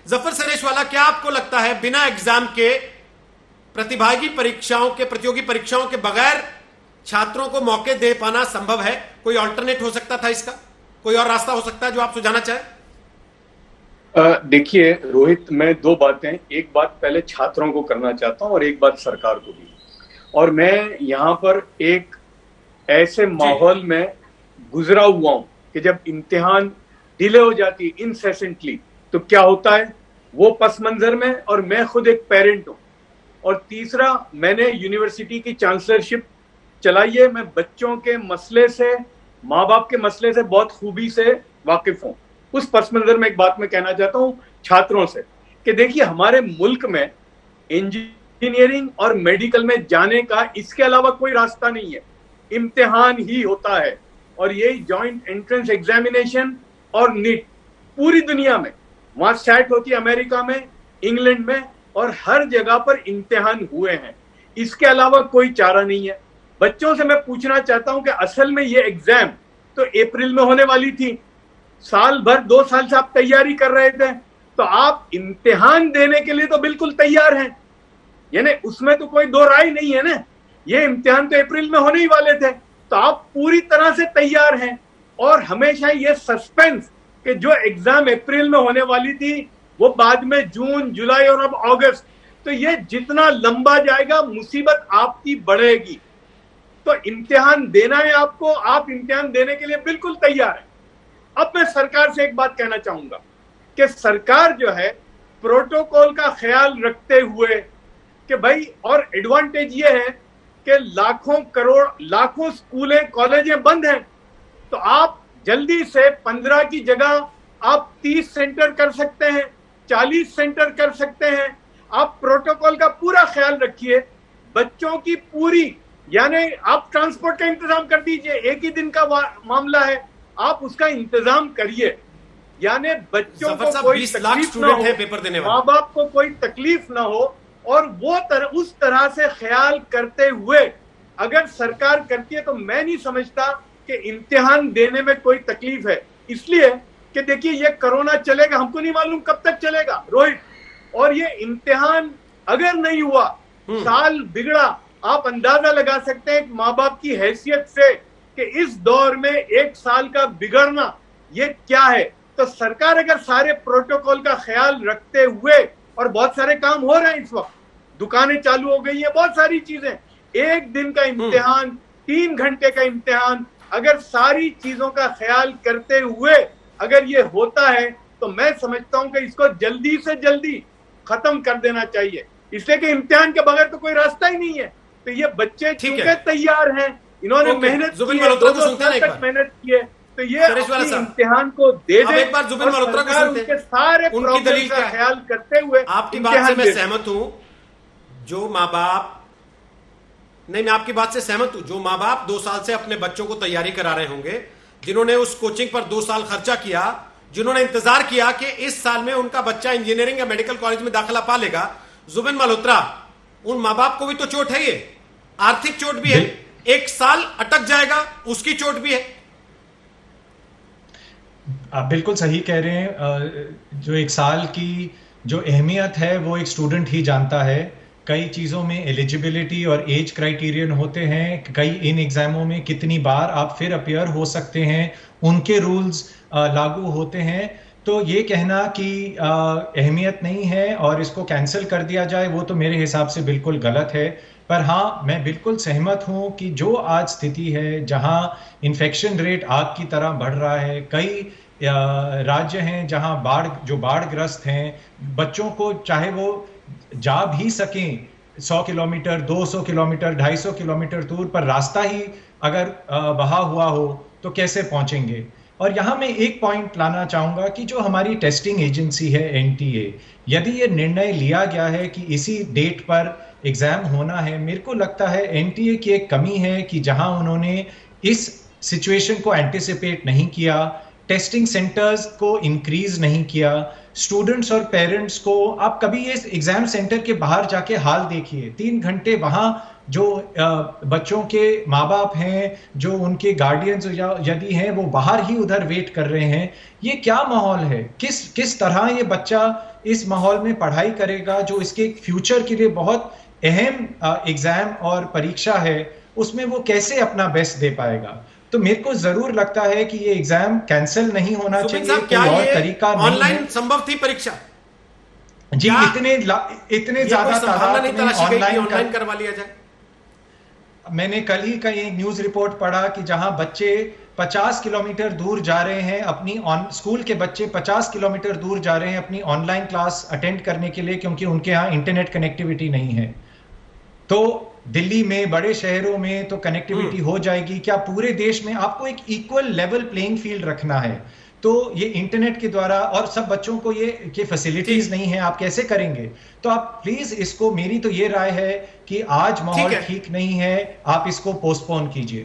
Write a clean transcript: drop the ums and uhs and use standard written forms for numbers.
जफर सरेशवाला, क्या आपको लगता है बिना एग्जाम के प्रतिभागी परीक्षाओं के प्रतियोगी परीक्षाओं के बगैर छात्रों को मौके दे पाना संभव है? कोई ऑल्टरनेट हो सकता था इसका? कोई और रास्ता हो सकता है जो आप सुझाना चाहें? देखिए रोहित, मैं दो बातें, एक बात पहले छात्रों को करना चाहता हूं और एक बात सरकार को भी। और मैं यहाँ पर एक ऐसे माहौल में गुजरा हुआ हूं कि जब इम्तिहान डिले हो जाती इनसेसेंटली तो क्या होता है, वो पस मंजर में, और मैं खुद एक पेरेंट हूं। और तीसरा, मैंने यूनिवर्सिटी की चांसलरशिप चलाई है, मैं बच्चों के मसले से, माँ बाप के मसले से बहुत खूबी से वाकिफ हूं। उस पस मंजर में एक बात मैं कहना चाहता हूं छात्रों से कि देखिए, हमारे मुल्क में इंजीनियरिंग और मेडिकल में जाने का इसके अलावा कोई रास्ता नहीं है, इम्तिहान ही होता है। और ये जॉइंट एंट्रेंस एग्जामिनेशन और नीट पूरी दुनिया में, वहां सेट होती है अमेरिका में, इंग्लैंड में, और हर जगह पर इम्तिहान हुए हैं। इसके अलावा कोई चारा नहीं है। बच्चों से मैं पूछना चाहता हूं कि असल में ये एग्जाम तो अप्रैल में होने वाली थी, साल भर 2 साल से आप तैयारी कर रहे थे, तो आप इम्तिहान देने के लिए तो बिल्कुल तैयार हैं, यानी उसमें तो कोई दो राय नहीं है ना। ये इम्तिहान तो अप्रैल में होने ही वाले थे, तो आप पूरी तरह से तैयार हैं। और हमेशा ये सस्पेंस कि जो एग्जाम अप्रैल में होने वाली थी वो बाद में जून, जुलाई और अब अगस्त, तो ये जितना लंबा जाएगा मुसीबत आपकी बढ़ेगी। तो इम्तिहान देना है आपको, आप इम्तिहान देने के लिए बिल्कुल तैयार है। अब मैं सरकार से एक बात कहना चाहूंगा कि सरकार जो है प्रोटोकॉल का ख्याल रखते हुए कि भाई, और एडवांटेज ये है कि लाखों करोड़ लाखों स्कूलें कॉलेजें बंद हैं, तो आप जल्दी से 15 की जगह आप 30 सेंटर कर सकते हैं, 40 सेंटर कर सकते हैं। आप प्रोटोकॉल का पूरा ख्याल रखिए, बच्चों की पूरी, यानी आप ट्रांसपोर्ट का इंतजाम कर दीजिए, एक ही दिन का मामला है, आप उसका इंतजाम करिए, यानी बच्चों को कोई तकलीफ ना हो, पेपर देने माँ बाप को कोई तकलीफ ना हो। और वो उस तरह से ख्याल करते हुए अगर सरकार करती है तो मैं नहीं समझता कि इम्तिहान देने में कोई तकलीफ है। इसलिए कि देखिए, ये कोरोना चलेगा, हमको नहीं मालूम कब तक चलेगा रोहित, और ये इम्तिहान अगर नहीं हुआ, साल बिगड़ा, आप अंदाजा लगा सकते हैं माँ बाप की हैसियत से कि इस दौर में 1 साल का बिगड़ना ये क्या है। तो सरकार अगर सारे प्रोटोकॉल का ख्याल रखते हुए, और बहुत सारे काम हो रहे हैं इस वक्त, दुकानें चालू हो गई हैं, बहुत सारी चीजें, 1 दिन का इम्तिहान, 3 घंटे का इम्तिहान, अगर सारी चीजों का ख्याल करते हुए अगर ये होता है तो मैं समझता हूं कि इसको जल्दी से जल्दी खत्म कर देना चाहिए, इसलिए कि इम्तिहान के बगैर तो कोई रास्ता ही नहीं है। तो ये बच्चे चूंकि तैयार हैं, इन्होंने मेहनत की है, 2 साल तक मेहनत की है, तो ये इम्तिहान को दे दे। एक बार जुबिन मल्होत्रा को सुनते हैं, सारे प्रॉब्लम का ख्याल करते हुए। आपकी बात से मैं सहमत हूं, जो माँ बाप, नहीं, मैं आपकी बात से सहमत हूं, जो माँ बाप 2 साल से अपने बच्चों को तैयारी करा रहे होंगे, जिन्होंने उस कोचिंग पर 2 साल खर्चा किया, जिन्होंने इंतजार किया कि इस साल में उनका बच्चा इंजीनियरिंग या मेडिकल कॉलेज में दाखिला पा लेगा, जुबिन मल्होत्रा, उन माँ बाप को भी तो चोट है, ये आर्थिक चोट भी है, 1 साल अटक जाएगा उसकी चोट भी है। आप बिल्कुल सही कह रहे हैं। जो 1 साल की जो अहमियत है वो एक स्टूडेंट ही जानता है। कई चीज़ों में एलिजिबिलिटी और एज क्राइटेरियन होते हैं, कई इन एग्जामों में कितनी बार आप फिर अपीयर हो सकते हैं, उनके रूल्स लागू होते हैं। तो ये कहना कि अहमियत नहीं है और इसको कैंसिल कर दिया जाए, वो तो मेरे हिसाब से बिल्कुल गलत है। पर हाँ, मैं बिल्कुल सहमत हूँ कि जो आज स्थिति है, जहाँ इन्फेक्शन रेट आग की तरह बढ़ रहा है, कई राज्य हैं जहाँ बाढ़ग्रस्त हैं, बच्चों को चाहे वो जा भी सकें 100 किलोमीटर, 200 किलोमीटर, 250 किलोमीटर दूर, पर रास्ता ही अगर बहा हुआ हो तो कैसे पहुंचेंगे। और यहाँ मैं एक पॉइंट लाना चाहूँगा कि जो हमारी टेस्टिंग एजेंसी है NTA, यदि ये निर्णय लिया गया है कि इसी डेट पर एग्ज़ाम होना है, मेरे को लगता है NTA की एक कमी है कि जहाँ उन्होंने इस सिचुएशन को एंटिसिपेट नहीं किया, टेस्टिंग सेंटर्स को इंक्रीज नहीं किया, स्टूडेंट्स और पेरेंट्स को, आप कभी ये एग्जाम सेंटर के बाहर जाके हाल देखिए, 3 घंटे वहाँ जो बच्चों के माँ बाप हैं, जो उनके गार्डियंस यदि हैं, वो बाहर ही उधर वेट कर रहे हैं। ये क्या माहौल है? किस तरह ये बच्चा इस माहौल में पढ़ाई करेगा, जो इसके फ्यूचर के लिए बहुत अहम एग्जाम और परीक्षा है, उसमें वो कैसे अपना बेस्ट दे पाएगा। तो मेरे को जरूर लगता है कि ये एग्जाम कैंसिल नहीं होना सुमित चाहिए, साहब, क्या कोई और ये तरीका नहीं ऑनलाइन है। संभव थी परीक्षा? जी, क्या इतने ये ज्यादा कोई संभावना तादाद नहीं में तलाशी गई कि ऑनलाइन ऑनलाइन करवा लिया जाए? मैंने कल ही का एक न्यूज रिपोर्ट पढ़ा कि जहां बच्चे 50 किलोमीटर दूर जा रहे हैं अपनी स्कूल के बच्चे 50 किलोमीटर दूर जा रहे हैं अपनी ऑनलाइन क्लास अटेंड करने के लिए, क्योंकि उनके यहाँ इंटरनेट कनेक्टिविटी नहीं है। तो दिल्ली में, बड़े शहरों में तो कनेक्टिविटी हो जाएगी, क्या पूरे देश में? आपको एक इक्वल लेवल प्लेइंग फील्ड रखना है। तो ये इंटरनेट के द्वारा, और सब बच्चों को ये फैसिलिटीज नहीं है, आप कैसे करेंगे? तो आप प्लीज इसको, मेरी तो ये राय है कि आज माहौल ठीक नहीं है, आप इसको पोस्टपोन कीजिए।